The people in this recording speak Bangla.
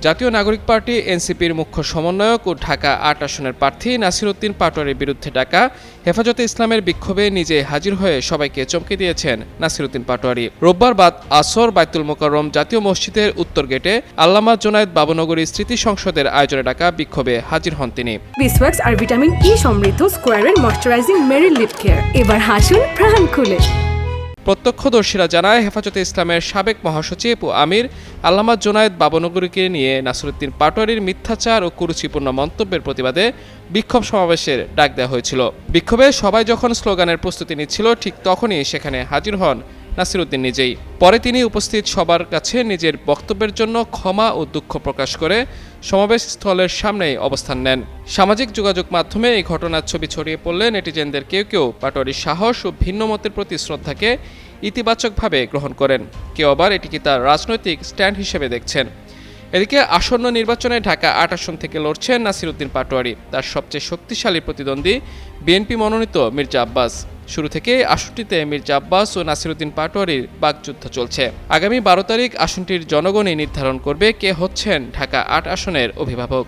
জাতীয় নাগরিক পার্টি এনসিপির মুখ্য সমন্বয়ক ও ঢাকা ৮ আসনের প্রার্থী নাসির উদ্দিন পাটোয়ারির বিরুদ্ধে ডাকা হেফাজতে ইসলামের বিক্ষোভে নিজে হাজির হয়ে সবাইকে চমকে দিয়েছেন নাসির উদ্দিন পাটোয়ারি। রোববার বাদ আসর বাইতুল মোকাররম জাতীয় মসজিদের উত্তর গেটে আল্লামা জোনায়েদ বাবুনগরী স্মৃতি সংসদের আয়োজনে ডাকা বিক্ষোভে হাজির হন তিনি। বিসওয়াক্স আর ভিটামিন ই সমৃদ্ধ স্কোয়ারের ময়শ্চারাইজিং মেরি লিপ কেয়ার, এবার হাসুন প্রাণ খুলে। প্রত্যক্ষদর্শীরা জানায়, হেফাজতে ইসলামের সাবেক মহাসচিব ও আমির আল্লামা জোনায়েদ বাবুনগরীকে নিয়ে নাসির উদ্দিন পাটোয়ারির মিথ্যাচার ও কুরুচিপূর্ণ মন্তব্যের প্রতিবাদে বিক্ষোভ সমাবেশের ডাক দেওয়া হয়েছিল। বিক্ষোভে সবাই যখন স্লোগানের প্রস্তুতি নিচ্ছিল, ঠিক তখনই সেখানে হাজির হন নাসির উদ্দিন নিজেই। পরে তিনি উপস্থিত সবার কাছে নিজের বক্তব্যের জন্য ক্ষমা ও দুঃখ প্রকাশ করে সমাবেশ স্থলের সামনেই অবস্থান নেন। সামাজিক যোগাযোগ মাধ্যমে এই ঘটনার ছবি ছড়িয়ে পড়লে নেটিজেনদের কেউ কেউ পাটোয়ারির সাহস ও ভিন্ন মতের প্রতি শ্রদ্ধাকে ইতিবাচকভাবে গ্রহণ করেন, কেউ আবার এটিকে তার রাজনৈতিক স্ট্যান্ড হিসেবে দেখছেন। এদিকে আসন্ন নির্বাচনে ঢাকা ৮ আসন থেকে লড়ছেন নাসির উদ্দিন পাটোয়ারি। তার সবচেয়ে শক্তিশালী প্রতিদ্বন্দ্বী বিএনপি মনোনীত মির্জা আব্বাস। শুরু থেকে আসনটিতে মির্জা আব্বাস ও নাসির উদ্দিন পাটোয়ারির বাকযুদ্ধ চলছে। আগামী ১২ তারিখ আসনটির জনগণই নির্ধারণ করবে কে হচ্ছেন ঢাকা ৮ আসনের অভিভাবক।